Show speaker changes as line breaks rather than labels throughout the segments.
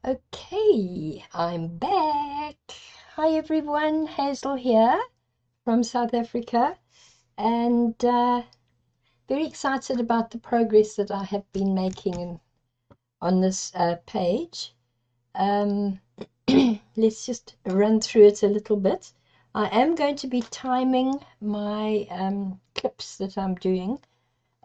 Okay, I'm back. Hi everyone, Hazel here from South Africa, and very excited about the progress that I have been making on this page. Let's just run through it a little bit. I am going to be timing my clips that I'm doing.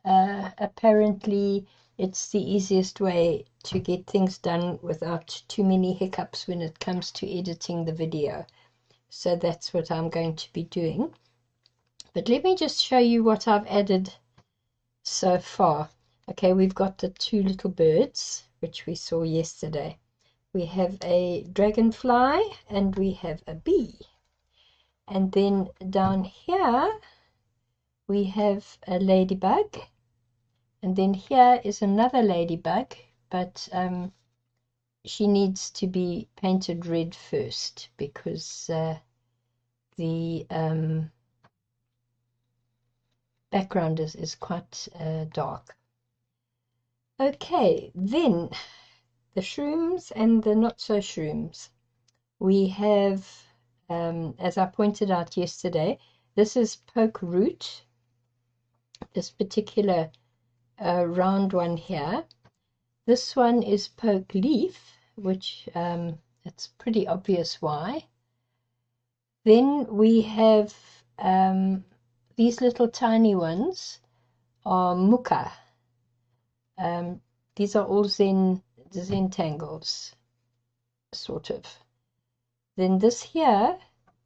Apparently it's the easiest way to get things done without too many hiccups when it comes to editing the video. So that's what I'm going to be doing. But let me just show you what I've added so far. Okay, we've got the two little birds, which we saw yesterday. We have a dragonfly and we have a bee. And then down here we have a ladybug. And then here is another ladybug, but she needs to be painted red first because the background is quite dark. Okay, then the shrooms and the not so shrooms. We have, as I pointed out yesterday, this is poke root, this particular round one here. This one is poke leaf, which it's pretty obvious why. Then we have these little tiny ones are muka. These are all zen tangles, sort of. Then this here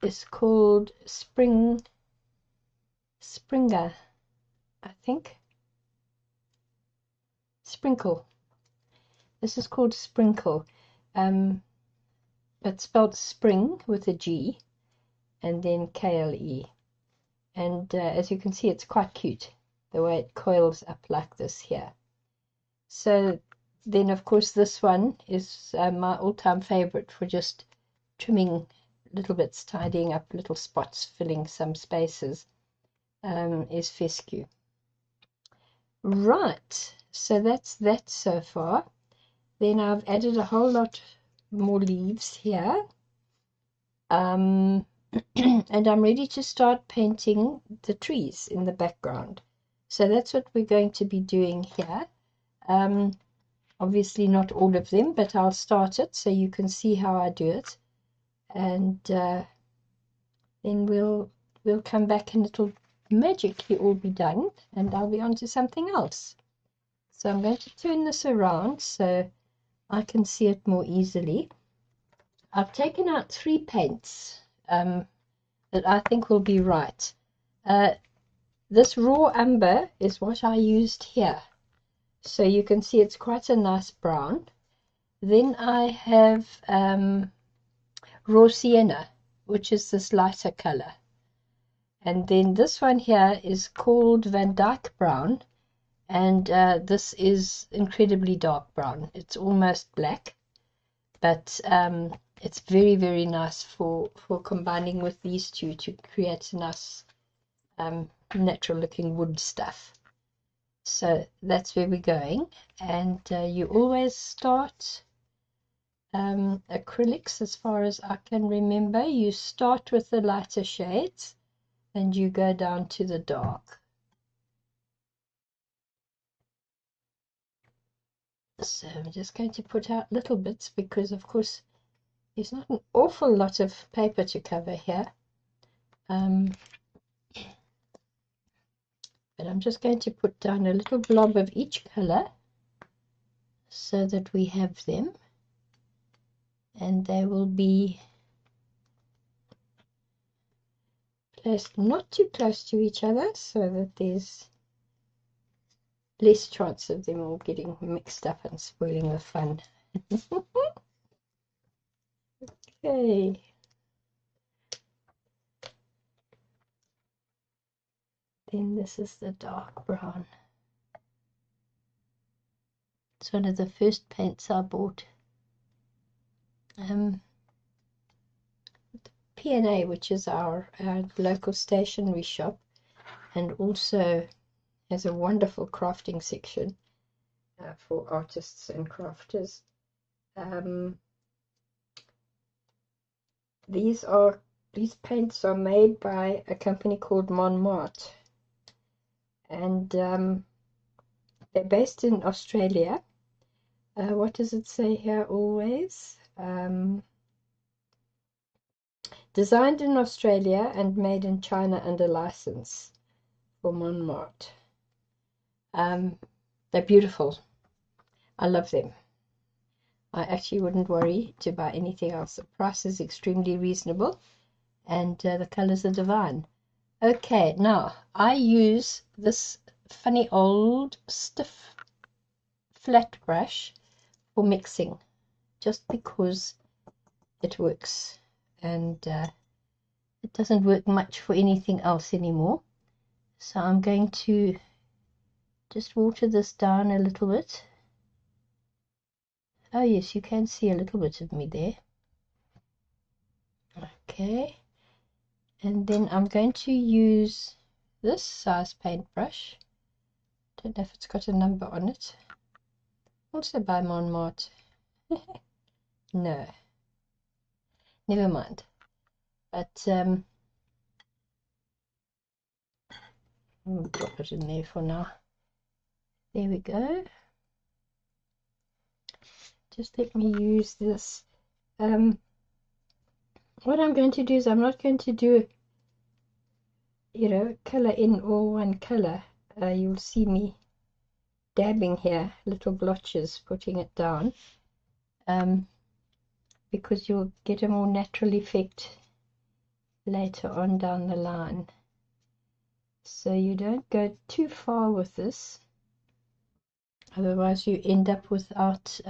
is called springer, I think. Sprinkle. This is called sprinkle, but spelled spring with a G and then KLE. And as you can see, it's quite cute, the way it coils up like this here. So then, of course, this one is my all-time favorite for just trimming little bits, tidying up little spots, filling some spaces, is fescue. Right, so that's that so far. Then I've added a whole lot more leaves here. And I'm ready to start painting the trees in the background. So that's what we're going to be doing here. Obviously not all of them, but I'll start it so you can see how I do it. And then we'll come back and it'll magically all be done and I'll be on to something else. So I'm going to turn this around so I can see it more easily. I've taken out 3 paints that I think will be right. This raw umber is what I used here. So you can see it's quite a nice brown. Then I have raw sienna, which is this lighter color. And then this one here is called Van Dyke brown. And this is incredibly dark brown. It's almost black, but it's very, very nice for combining with these two to create a nice natural looking wood stuff. So that's where we're going. And you always start acrylics, as far as I can remember. You start with the lighter shades and you go down to the dark. So I'm just going to put out little bits because, of course, there's not an awful lot of paper to cover here. But I'm just going to put down a little blob of each color so that we have them. And they will be placed not too close to each other so that there's less chance of them all getting mixed up and spoiling the fun. Okay. Then this is the dark brown. It's one of the first paints I bought. P&A, which is our local stationery shop, and also has a wonderful crafting section for artists and crafters. these paints are made by a company called Montmartre, and they're based in Australia. What does it say here always? Designed in Australia and made in China under license for Montmartre. They're beautiful. I love them. I actually wouldn't worry to buy anything else. The price is extremely reasonable, and the colors are divine. Okay, now I use this funny old stiff flat brush for mixing, just because it works, and it doesn't work much for anything else anymore. So I'm going to just water this down a little bit. Oh yes, you can see a little bit of me there. Okay, and then I'm going to use this size paintbrush. Don't know if it's got a number on it. Also by Montmartre. No, never mind. But we'll drop it in there for now. There we go. Just let me use this. What I'm going to do is I'm not going to do, color in all one color. You'll see me dabbing here, little blotches, putting it down, because you'll get a more natural effect later on down the line. So you don't go too far with this, otherwise you end up without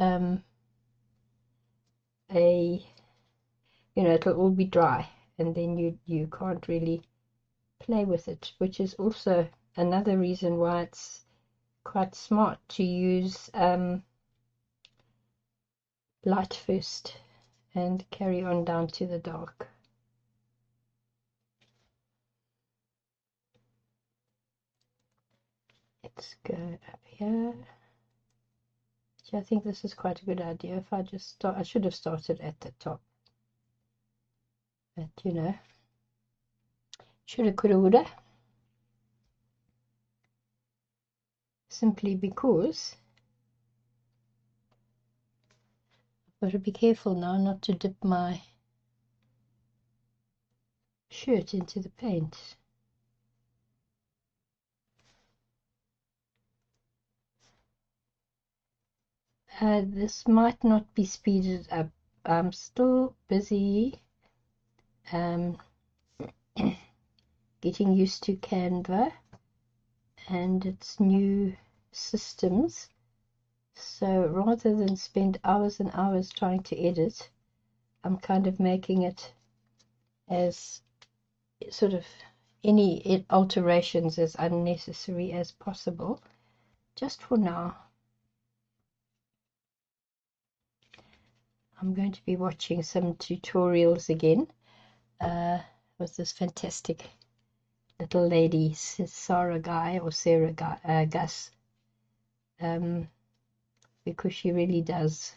it'll all be dry, and then you can't really play with it, which is also another reason why it's quite smart to use light first and carry on down to the dark. Let's go up here. I think this is quite a good idea. If I just start, I should have started at the top, but shoulda, coulda, woulda. Simply because I've got to be careful now not to dip my shirt into the paint. This might not be speeded up. I'm still busy getting used to Canva and its new systems. So rather than spend hours and hours trying to edit, I'm kind of making it as sort of any alterations as unnecessary as possible, just for now. I'm going to be watching some tutorials again with this fantastic little lady, Sarah Gus, because she really does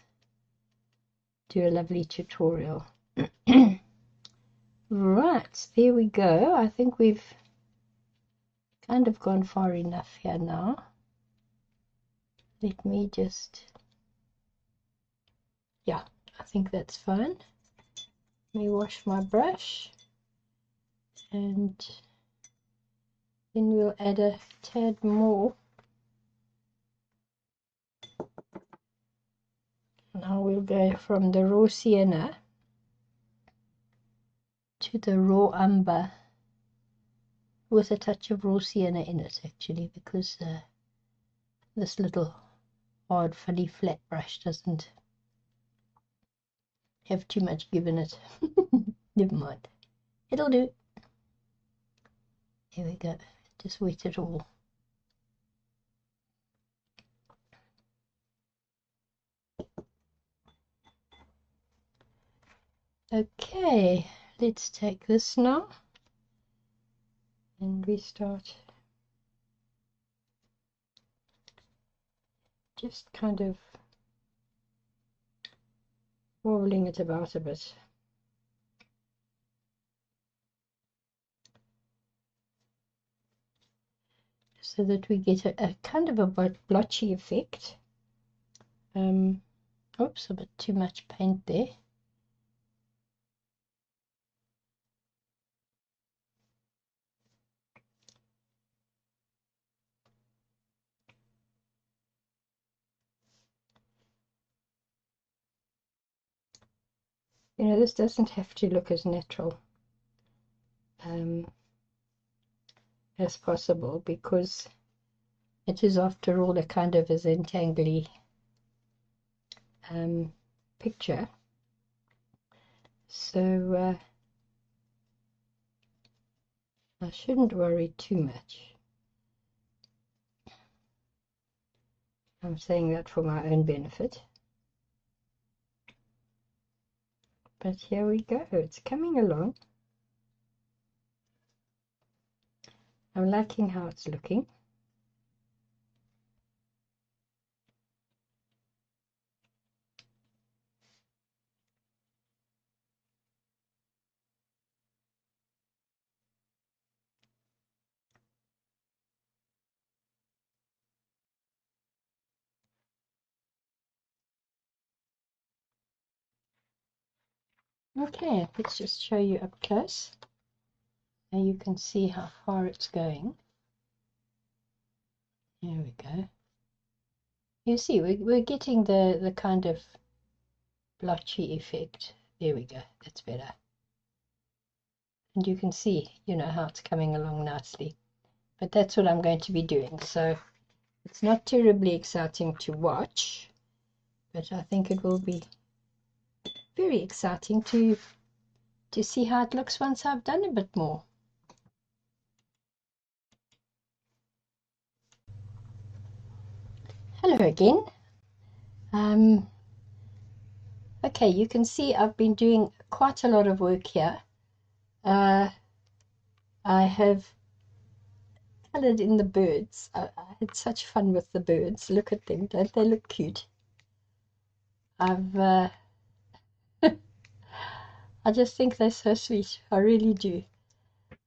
do a lovely tutorial. Right, there we go. I think we've kind of gone far enough here now. Let me just, yeah, I think that's fine. Let me wash my brush, and then we'll add a tad more. Now we'll go from the raw sienna to the raw umber, with a touch of raw sienna in it, actually, because this little hard, funny, flat brush doesn't have too much given it. Never mind. It'll do. Here we go. Just wet it all. Okay, let's take this now, and we start just kind of wobbling it about a bit. so that we get a kind of a blotchy effect. Oops, a bit too much paint there. You know, this doesn't have to look as natural as possible, because it is, after all, a kind of a Zentangle picture. So I shouldn't worry too much. I'm saying that for my own benefit. But here we go, it's coming along. I'm liking how it's looking. Okay, let's just show you up close. Now you can see how far it's going. Here we go. You see, we're getting the kind of blotchy effect. There we go, that's better. And you can see, you know, how it's coming along nicely. But that's what I'm going to be doing. So it's not terribly exciting to watch, but I think it will be very exciting to see how it looks once I've done a bit more. Hello again. Okay, you can see I've been doing quite a lot of work here. I have colored in the birds. I had such fun with the birds. Look at them, don't they look cute? I just think they're so sweet. I really do.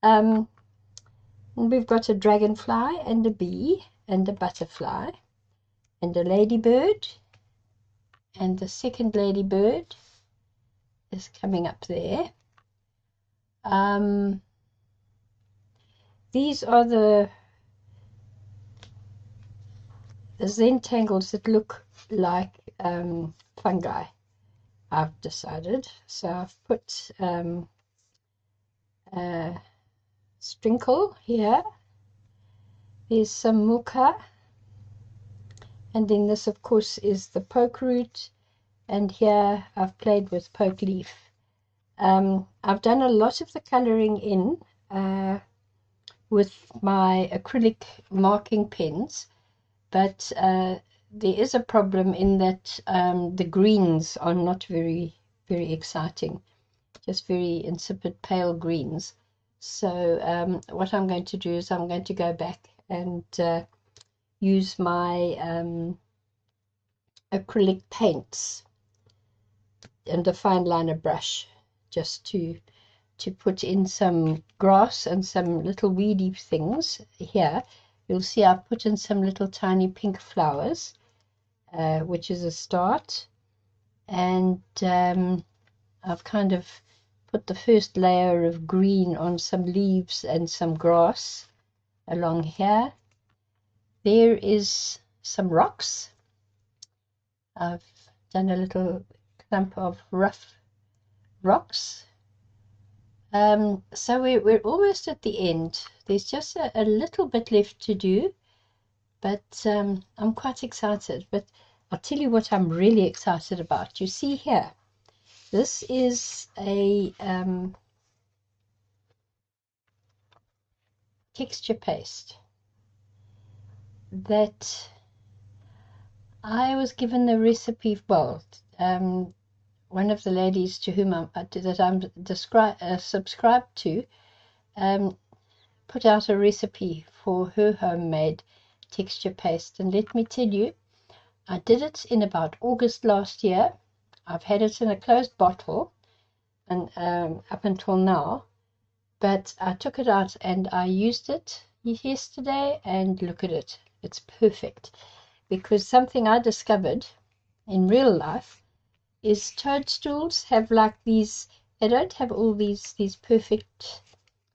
And we've got a dragonfly and a bee and a butterfly and a ladybird, and the second ladybird is coming up there. These are the Zentangles that look like fungi, I've decided. So I've put sprinkle here. There's some muka, and then this, of course, is the poke root, and here I've played with poke leaf. I've done a lot of the coloring in with my acrylic marking pens, but there is a problem in that the greens are not very exciting, just very insipid pale greens. So what I'm going to do is I'm going to go back and use my acrylic paints and a fine liner brush just to put in some grass and some little weedy things. Here you'll see I've put in some little tiny pink flowers, which is a start, and I've kind of put the first layer of green on some leaves and some grass along here. There is some rocks. I've done a little clump of rough rocks. So we're almost at the end. There's just a little bit left to do, but I'm quite excited. But I'll tell you what I'm really excited about. You see here, this is a texture paste that I was given the recipe. Well, one of the ladies to whom I'm subscribed to put out a recipe for her homemade texture paste, and let me tell you, I did it in about August last year. I've had it in a closed bottle and up until now, but I took it out and I used it yesterday, and look at it. It's perfect, because something I discovered in real life is toadstools have like these, they don't have all these perfect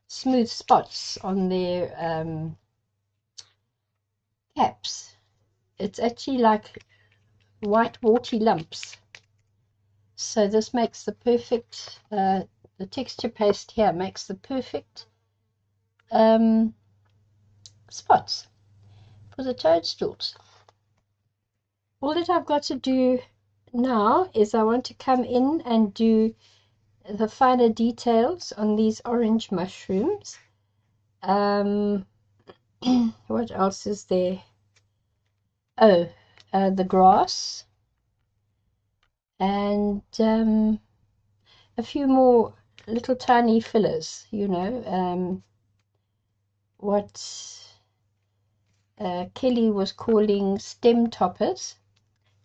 smooth spots on their caps. It's actually like white warty lumps. So this makes the perfect, the texture paste here makes the perfect spots for the toadstools. All that I've got to do now is I want to come in and do the finer details on these orange mushrooms. What else is there? Oh, the grass, and a few more little tiny fillers, you know, what Kelly was calling stem toppers,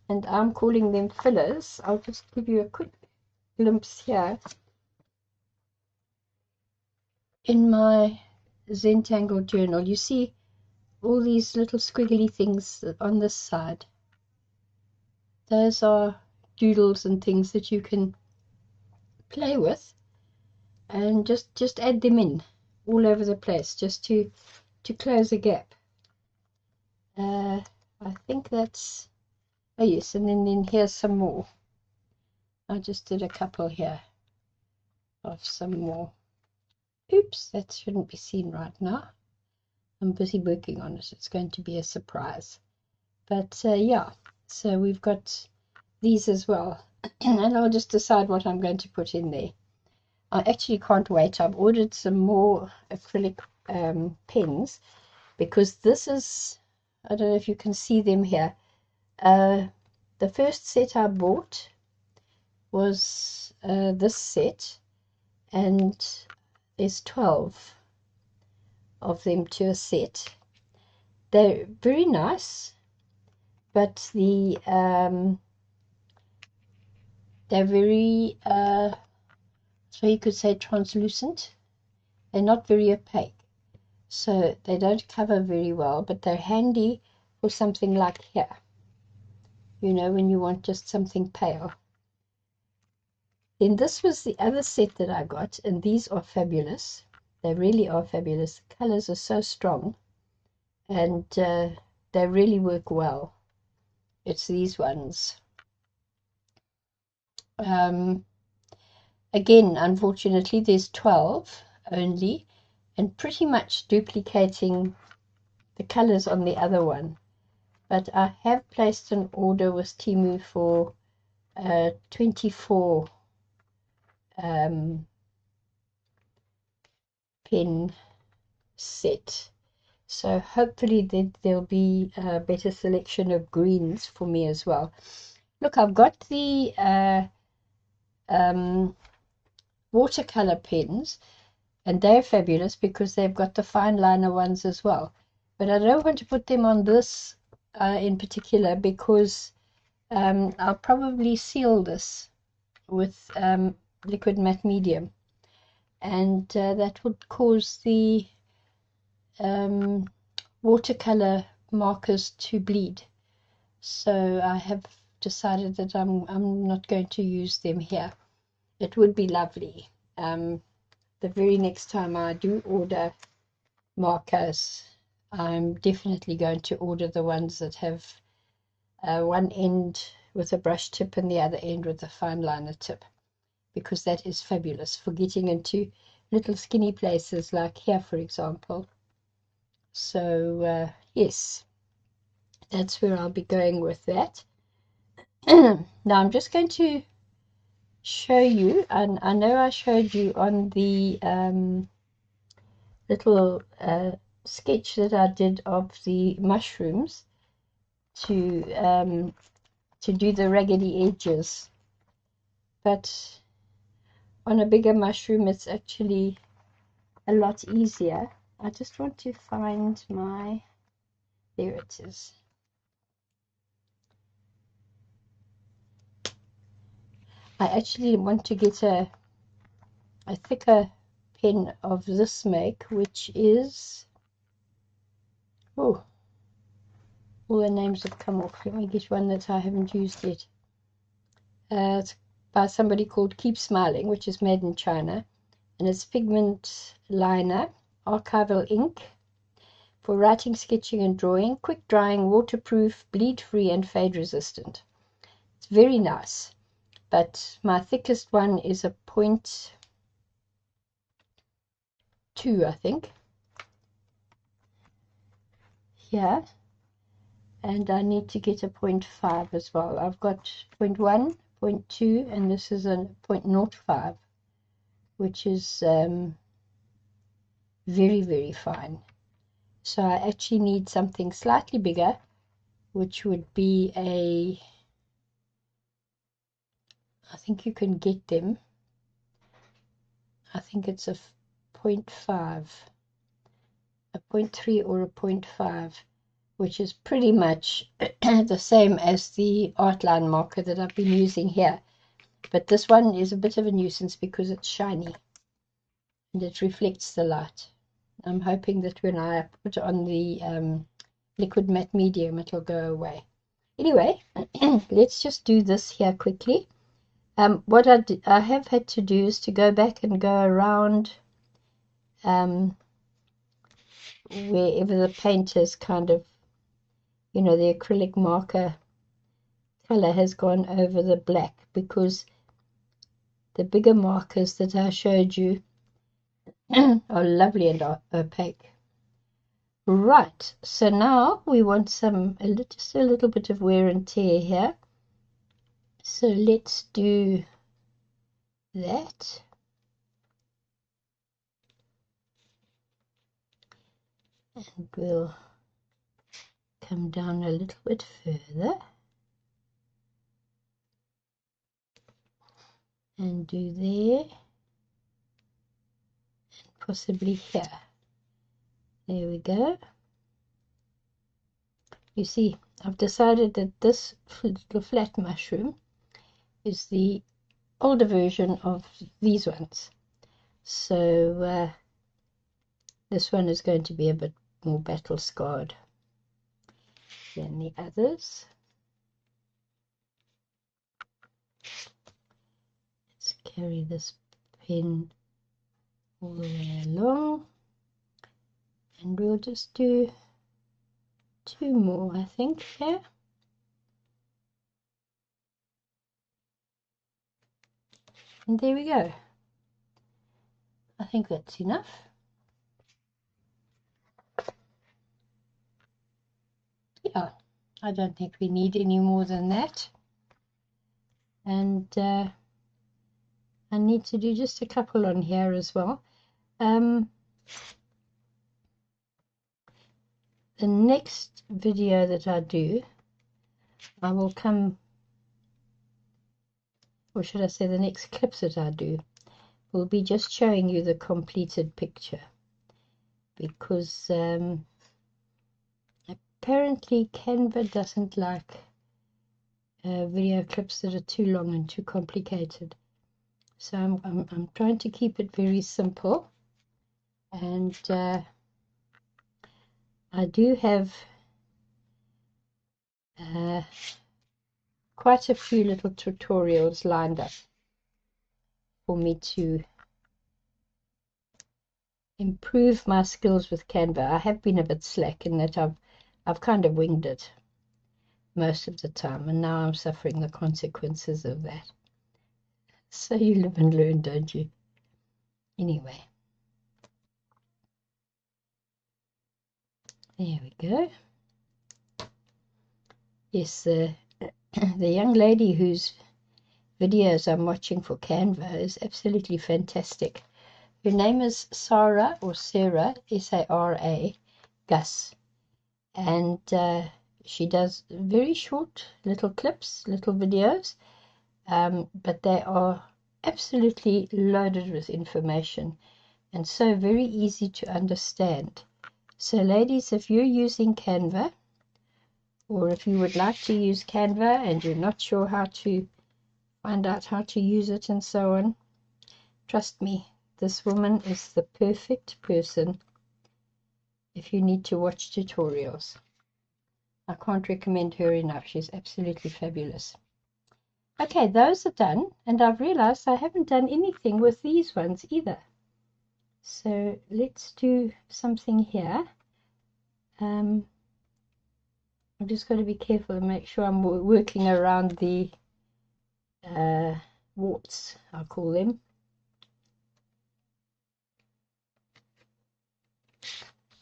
and I'm calling them fillers. I'll just give you a quick glimpse here. In my Zentangle journal, you see all these little squiggly things on this side. Those are doodles and things that you can play with, and just add them in all over the place, just to close a gap. I think that's, oh yes, and then here's some more. I just did a couple here of some more. Oops, that shouldn't be seen right now. I'm busy working on it. It's going to be a surprise. But yeah, so we've got these as well. And I'll just decide what I'm going to put in there. I actually can't wait. I've ordered some more acrylic pens, because this is, I don't know if you can see them here. The first set I bought was this set, and there's 12 of them to a set. They're very nice, but they're very so you could say translucent. They're not very opaque, so they don't cover very well, but they're handy for something like here, you know, when you want just something pale. Then this was the other set that I got, and these are fabulous. They really are fabulous. The colors are so strong, and they really work well. It's these ones. Again, unfortunately, there's 12 only, and pretty much duplicating the colors on the other one. But I have placed an order with Temu for 24 pen set. So hopefully there'll be a better selection of greens for me as well. Look, I've got the watercolor pens, and they're fabulous because they've got the fine liner ones as well. But I don't want to put them on this in particular, because I'll probably seal this with liquid matte medium, and that would cause the watercolor markers to bleed. So I have decided that I'm not going to use them here. It would be lovely. The very next time I do order markers, I'm definitely going to order the ones that have one end with a brush tip and the other end with a fine liner tip, because that is fabulous for getting into little skinny places like here, for example. So yes, that's where I'll be going with that. Now I'm just going to show you, and I know I showed you on the little sketch that I did of the mushrooms, to do the raggedy edges, but on a bigger mushroom it's actually a lot easier. I just want to find my, there it is. I actually want to get a thicker pen of this make, which is Oh, all the names have come off. Let me get one that I haven't used yet. It's by somebody called Keep Smiling, which is made in China, and it's pigment liner, archival ink for writing, sketching, and drawing, quick drying, waterproof, bleed-free, and fade-resistant. It's very nice, but my thickest one is a 0.2, I think, here, and I need to get a 0.5 as well. I've got 0.1, 0.2, and this is a 0.05, which is very, very fine. So I actually need something slightly bigger, which would be I think you can get them. I think it's a 0.5, a 0.3 or a 0.5, which is pretty much the same as the Artline marker that I've been using here. But this one is a bit of a nuisance because it's shiny and it reflects the light. I'm hoping that when I put on the liquid matte medium, it'll go away. Anyway, let's just do this here quickly. What I have had to do is to go back and go around wherever the paint is kind of, the acrylic marker color has gone over the black, because the bigger markers that I showed you are lovely and opaque. Right, so now we want just a little bit of wear and tear here. So let's do that. And we'll come down a little bit further and do there and possibly here. There we go. You see, I've decided that this little flat mushroom is the older version of these ones. So this one is going to be a bit more battle scarred than the others. Let's carry this pen all the way along, and we'll just do 2 more, I think, here. And there we go. I think that's enough. Yeah, I don't think we need any more than that. And I need to do just a couple on here as well. The next video that I do, I will come, or should I say the next clips that I do, will be just showing you the completed picture, because apparently Canva doesn't like video clips that are too long and too complicated. So I'm trying to keep it very simple, and I do have quite a few little tutorials lined up for me to improve my skills with Canva. I have been a bit slack in that I've kind of winged it most of the time, and now I'm suffering the consequences of that. So you live and learn, don't you? Anyway, there we go. Yes, the young lady whose videos I'm watching for Canva is absolutely fantastic. Her name is Sarah, or Sarah, S-A-R-A, Gus, and she does very short little clips, little videos, but they are absolutely loaded with information and so very easy to understand. So ladies, if you're using Canva, or if you would like to use Canva and you're not sure how to find out how to use it and so on, trust me, this woman is the perfect person if you need to watch tutorials. I can't recommend her enough. She's absolutely fabulous. Okay, those are done, and I've realized I haven't done anything with these ones either. So let's do something here. I'm just going to be careful and make sure I'm working around the warts, I'll call them.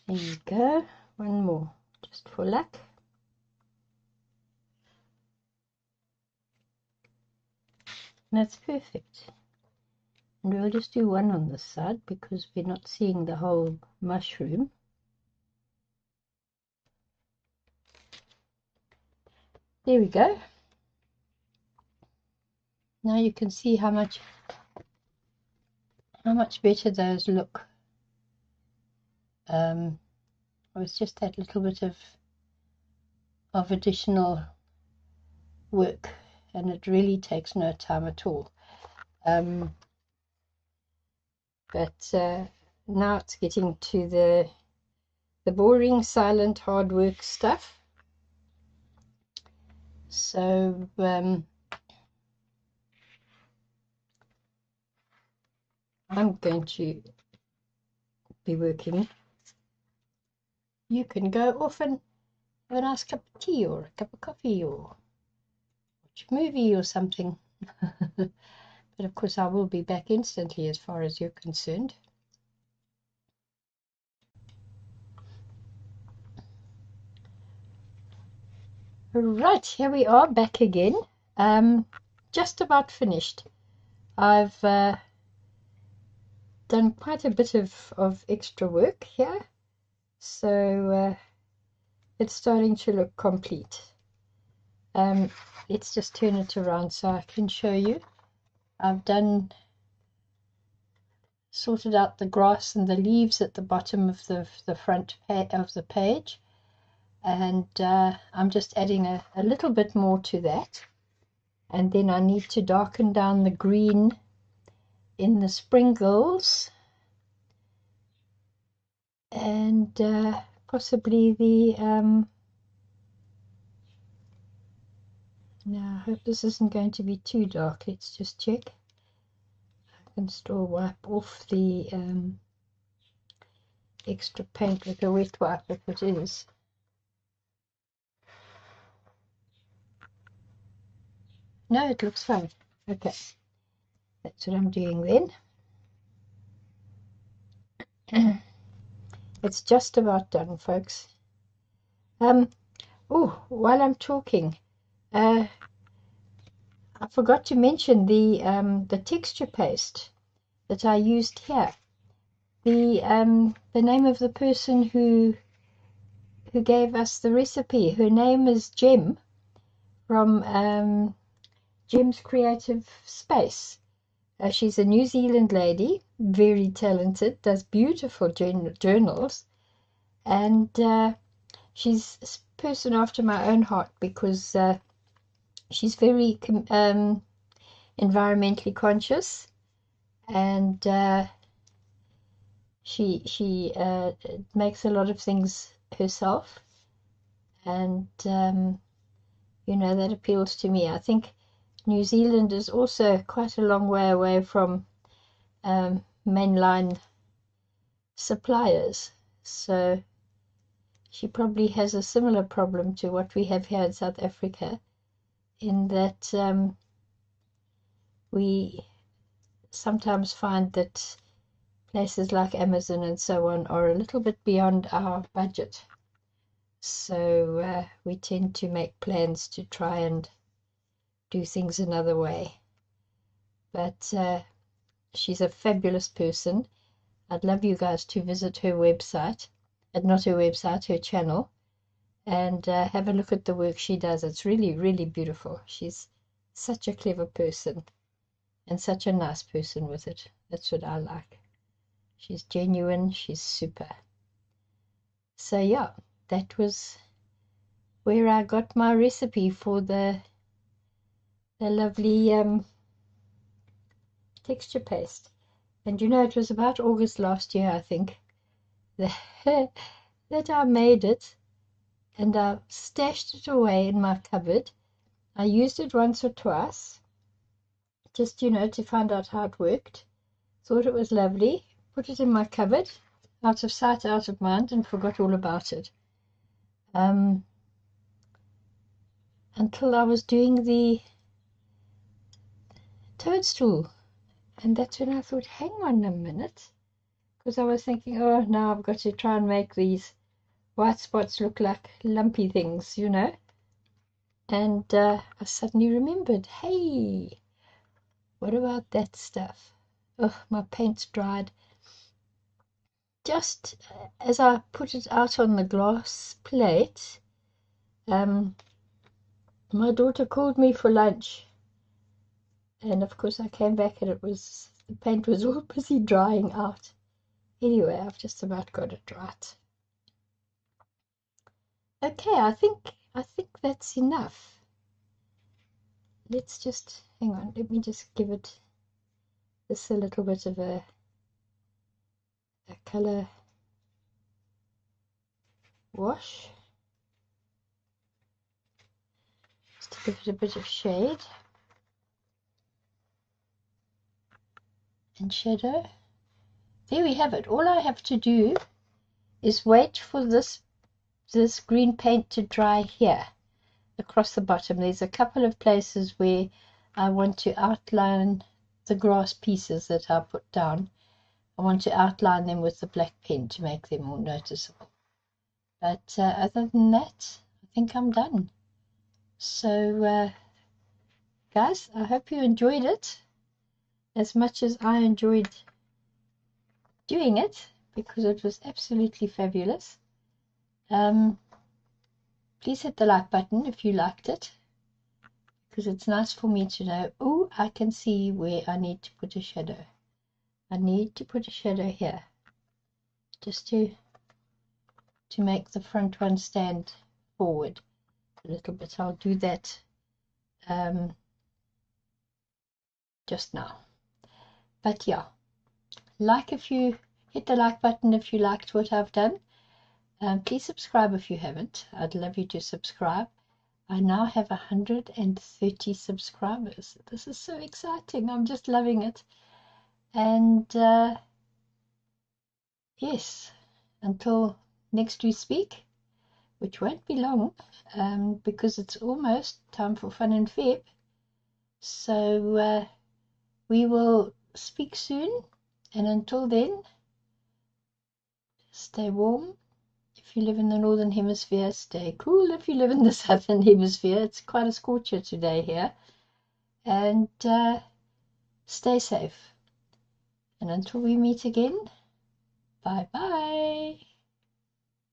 There you go. One more, just for luck. That's perfect. And we'll just do one on this side because we're not seeing the whole mushroom. There we go. Now you can see how much better those look. It was just that little bit of additional work, and it really takes no time at all. But now it's getting to the boring, silent, hard work stuff. So I'm going to be working. You can go off and have a nice cup of tea or a cup of coffee or watch a movie or something. But of course I will be back instantly as far as you're concerned. Right, here we are back again. Just about finished. I've done quite a bit of extra work here, so it's starting to look complete. Let's just turn it around so I can show you. I've sorted out the grass and the leaves at the bottom of the front of the page, and I'm just adding a little bit more to that, and then I need to darken down the green in the sprinkles and possibly the now I hope this isn't going to be too dark. Let's just check. I can still wipe off the extra paint with a wet wipe if it is. No, it looks fine. Okay, that's what I'm doing then. It's just about done, folks. Oh, while I'm talking, I forgot to mention the texture paste that I used here. The name of the person who gave us the recipe, her name is Jem from Jem's Creative Space. She's a New Zealand lady, very talented, does beautiful journals, and she's a person after my own heart because she's very environmentally conscious, and she makes a lot of things herself, and you know, that appeals to me. I think New Zealand is also quite a long way away from mainline suppliers, so she probably has a similar problem to what we have here in South Africa, in that we sometimes find that places like Amazon and so on are a little bit beyond our budget. So we tend to make plans to try and do things another way. But she's a fabulous person. I'd love you guys to visit her website, not her website, her channel, and have a look at the work she does. It's really, really beautiful. She's such a clever person and such a nice person with it. That's what I like. She's genuine. She's super. So yeah, that was where I got my recipe for the lovely texture paste. And you know, it was about August last year, I think, that I made it, and I stashed it away in my cupboard. I used it once or twice, just, to find out how it worked. Thought it was lovely. Put it in my cupboard, out of sight, out of mind, and forgot all about it. Until I was doing the toadstool. And that's when I thought, hang on a minute. Because I was thinking, oh, now I've got to try and make these white spots look like lumpy things, And I suddenly remembered, hey, what about that stuff? Oh, my paint's dried. Just as I put it out on the glass plate, my daughter called me for lunch. And of course I came back and the paint was all busy drying out. Anyway, I've just about got it right. Okay, I think that's enough. Let's just hang on. Let me just give it this a little bit of a color wash, just to give it a bit of shade and shadow. There we have it. All I have to do is wait for this green paint to dry here across the bottom. There's a couple of places where I want to outline the grass pieces that I put down. I want to outline them with the black pen to make them more noticeable. But other than that, I think I'm done. So, guys, I hope you enjoyed it as much as I enjoyed doing it, because it was absolutely fabulous. Please hit the like button if you liked it, because it's nice for me to know, oh, I can see where I need to put a shadow. I need to put a shadow here, just to make the front one stand forward a little bit. I'll do that just now. But yeah, hit the like button if you liked what I've done. Please subscribe if you haven't. I'd love you to subscribe. I now have 130 subscribers. This is so exciting. I'm just loving it. And yes, until next we speak, which won't be long, because it's almost time for Fun and Feb. So we will speak soon, and until then, stay warm. If you live in the northern hemisphere, stay cool. If you live in the southern hemisphere, it's quite a scorcher today here. And stay safe. And until we meet again, bye-bye.